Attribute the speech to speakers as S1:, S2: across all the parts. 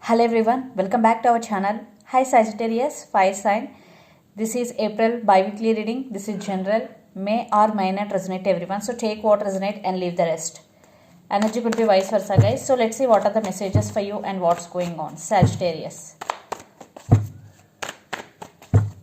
S1: Hello everyone, welcome back to our channel. Hi Sagittarius, fire sign. This is April bi-weekly reading. This is general. May or may not resonate everyone. So take what resonate and leave the rest. Energy could be vice versa, guys. So let's see what are the messages for you and what's going on. Sagittarius.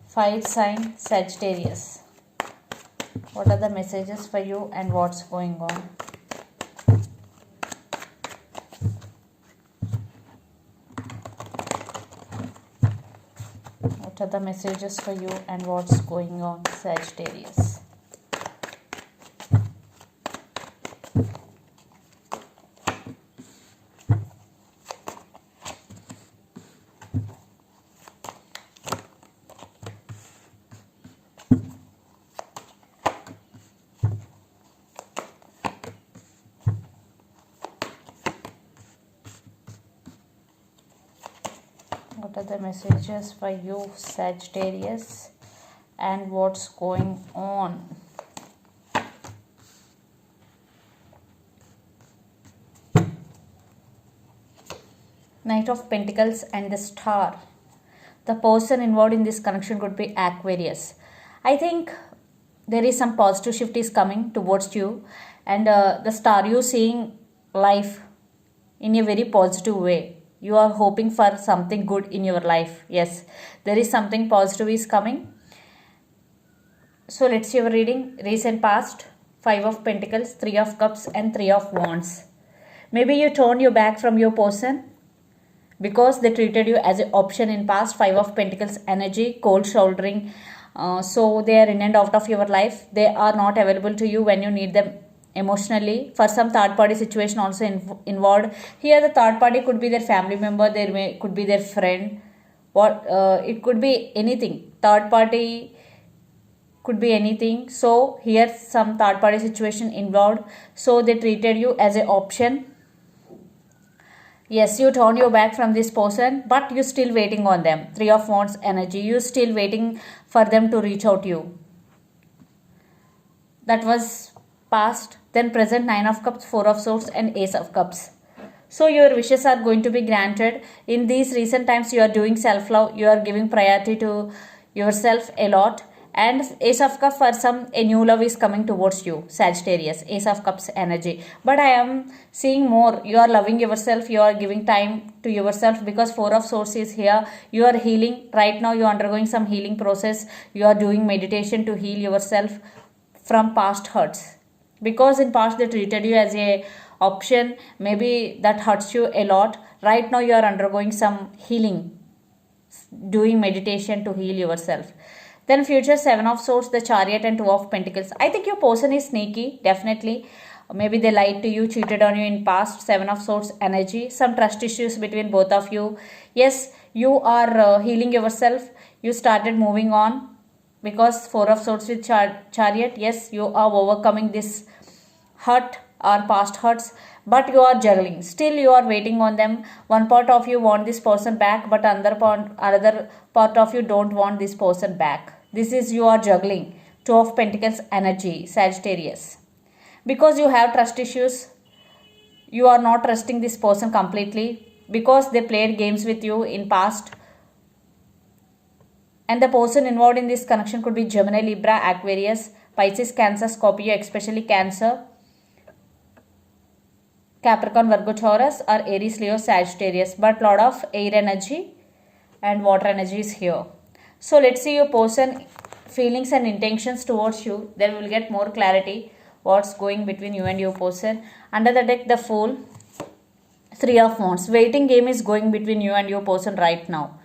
S1: Fire sign Sagittarius. What are the messages for you and what's going on? What are the messages for you and what's going on, Sagittarius? What are the messages for you, Sagittarius, and what's going on? Knight of Pentacles and the Star. The person involved in this connection could be Aquarius. I think there is some positive shift is coming towards you, and the Star, you seeing life in a very positive way. You are hoping for something good in your life. Yes, there is something positive is coming. So let's see your reading. Recent past, 5 of Pentacles, 3 of Cups and 3 of Wands. Maybe you turned your back from your person because they treated you as an option in past. 5 of Pentacles energy, cold shouldering. So they are in and out of your life. They are not available to you when you need them emotionally. For some third party situation also involved here. The third party could be their family member, could be their friend, it could be anything. Third party could be anything. So here some third party situation involved, so they treated you as an option. Yes, you turn your back from this person, but you still waiting on them. 3 of Wands energy, you still waiting for them to reach out to you. That was past. Then present, 9 of Cups, 4 of Swords and Ace of Cups. So your wishes are going to be granted. In these recent times you are doing self-love. You are giving priority to yourself a lot. And Ace of Cups, for some, a new love is coming towards you, Sagittarius. Ace of Cups energy. But I am seeing more. You are loving yourself. You are giving time to yourself because 4 of Swords is here. You are healing. Right now you are undergoing some healing process. You are doing meditation to heal yourself from past hurts. Because in past they treated you as a option, maybe that hurts you a lot. Right now you are undergoing some healing, doing meditation to heal yourself. Then future, 7 of Swords, the Chariot and 2 of Pentacles. I think your person is sneaky, definitely. Maybe they lied to you, cheated on you in past. 7 of Swords energy, some trust issues between both of you. Yes, you are healing yourself. You started moving on because 4 of Swords with Chariot. Yes, you are overcoming this hurt or past hurts, but you are juggling. Still you are waiting on them. One part of you want this person back, but another part of you don't want this person back. This is you are juggling. 2 of Pentacles energy, Sagittarius. Because you have trust issues, you are not trusting this person completely because they played games with you in past. And the person involved in this connection could be Gemini, Libra, Aquarius, Pisces, Cancer, Scorpio, especially Cancer, Capricorn, Virgo, Taurus, or Aries, Leo, Sagittarius. But lot of air energy and water energy is here. So let's see your person feelings and intentions towards you. Then we will get more clarity what's going between you and your person. Under the deck, the Fool, 3 of Wands. Waiting game is going between you and your person right now.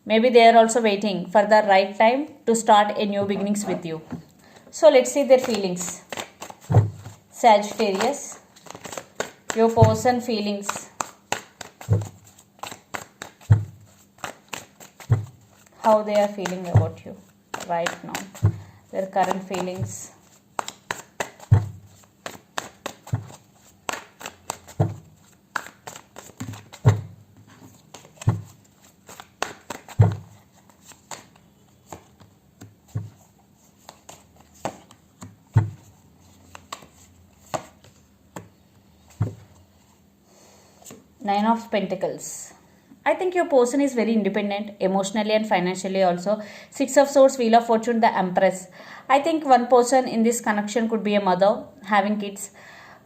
S1: Maybe they are also waiting for the right time to start a new beginnings with you. So let's see their feelings. Sagittarius, your person feelings. How they are feeling about you right now. Their current feelings. Nine of Pentacles. I think your person is very independent emotionally and financially also. Six of Swords, Wheel of Fortune, the Empress. I think one person in this connection could be a mother having kids.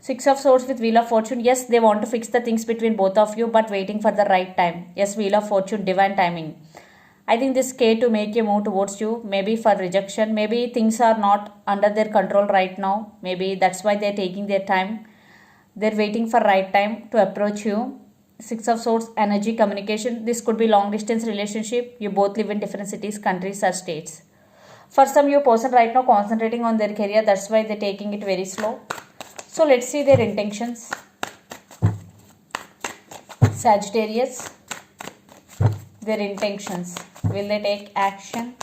S1: Six of Swords with Wheel of Fortune. Yes, they want to fix the things between both of you, but waiting for the right time. Yes, Wheel of Fortune, divine timing. I think this scared to make a move towards you, maybe for rejection. Maybe things are not under their control right now. Maybe that's why they're taking their time. They're waiting for right time to approach you. Six of Swords, energy, communication. This could be long distance relationship. You both live in different cities, countries, or states. For some, your person right now concentrating on their career. That's why they're taking it very slow. So let's see their intentions. Sagittarius, their intentions. Will they take action?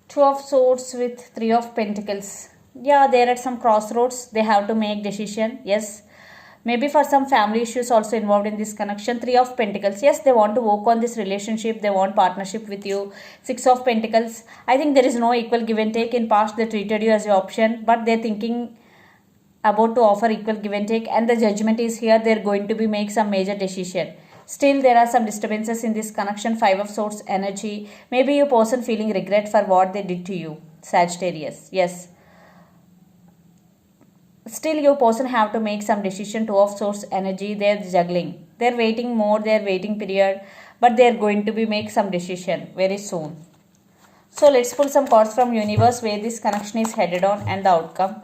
S1: Two of Swords with Three of Pentacles. Yeah, they're at some crossroads. They have to make decision. Yes. Maybe for some family issues also involved in this connection. Three of Pentacles. Yes, they want to work on this relationship. They want partnership with you. Six of Pentacles. I think there is no equal give and take. In past, they treated you as an option. But they're thinking about to offer equal give and take. And the judgment is here. They're going to be make some major decision. Still, there are some disturbances in this connection. Five of Swords energy. Maybe your person feeling regret for what they did to you. Sagittarius. Yes. Still, your person have to make some decision. Two of Swords energy. They're juggling. They're waiting more. They're waiting period. But they're going to be make some decision very soon. So, let's pull some cards from universe where this connection is headed on and the outcome.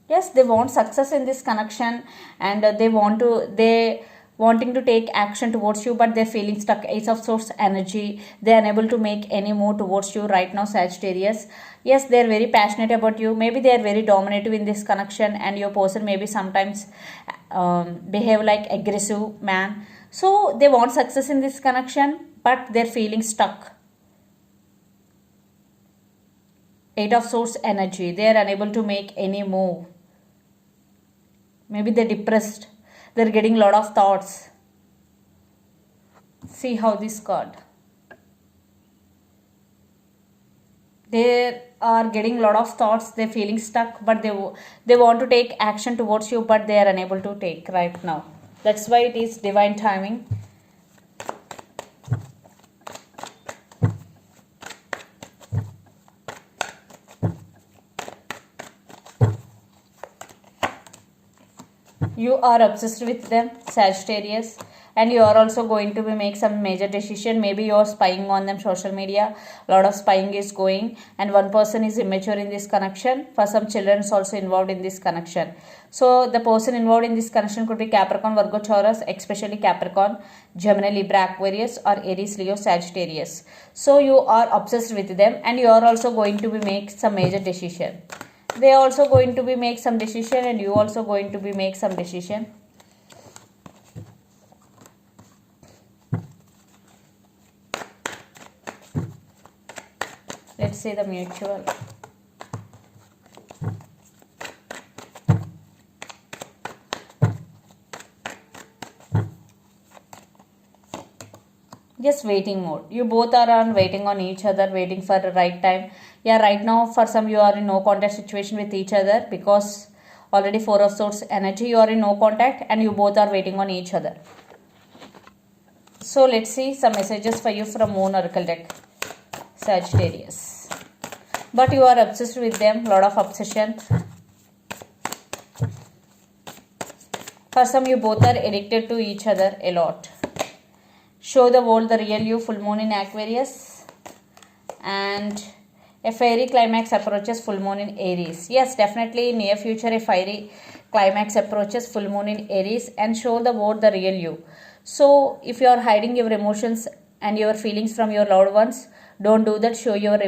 S1: Yes, they want success in this connection, and they wanting to take action towards you, but they're feeling stuck. Ace of Swords energy. They're unable to make any move towards you right now, Sagittarius. Yes, they're very passionate about you. Maybe they're very dominative in this connection, and your person maybe sometimes behave like aggressive man. So they want success in this connection, but they're feeling stuck. Eight of Swords energy. They're unable to make any move. Maybe they're depressed. They're getting a lot of thoughts. See how this card. They are getting a lot of thoughts. They're feeling stuck, but they want to take action towards you, but they are unable to take right now. That's why it is divine timing. You are obsessed with them, Sagittarius, and you are also going to be make some major decision. Maybe you are spying on them, social media. A lot of spying is going, and one person is immature in this connection. For some children is also involved in this connection. So the person involved in this connection could be Capricorn, Virgo, Taurus, especially Capricorn, Gemini, Libra, Aquarius, or Aries, Leo, Sagittarius. So you are obsessed with them, and you are also going to be make some major decision. They also going to be make some decision, and you also going to be make some decision. Let's say the mutual. Just waiting mode. You both are on waiting on each other, waiting for the right time. Yeah, right now for some you are in no contact situation with each other because already Four of Swords energy, you are in no contact and you both are waiting on each other. So let's see some messages for you from Moon Oracle deck, Sagittarius. But you are obsessed with them, lot of obsession. For some you both are addicted to each other a lot. Show the world the real you, full moon in Aquarius. And a fiery climax approaches, full moon in Aries. Yes, definitely in near future a fiery climax approaches, full moon in Aries, and show the world the real you. So if you are hiding your emotions and your feelings from your loved ones, don't do that. Share your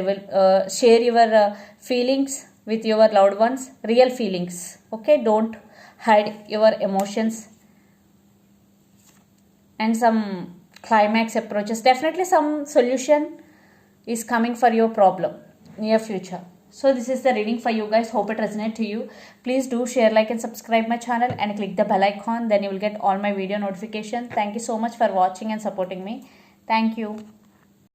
S1: feelings with your loved ones, real feelings. Okay, don't hide your emotions. And some climax approaches, definitely some solution is coming for your problem near future. So this is the reading for you guys. Hope it resonates to you. Please do share, like and subscribe my channel and click the bell icon. Then you will get all my video notifications. Thank you so much for watching and supporting me. Thank you.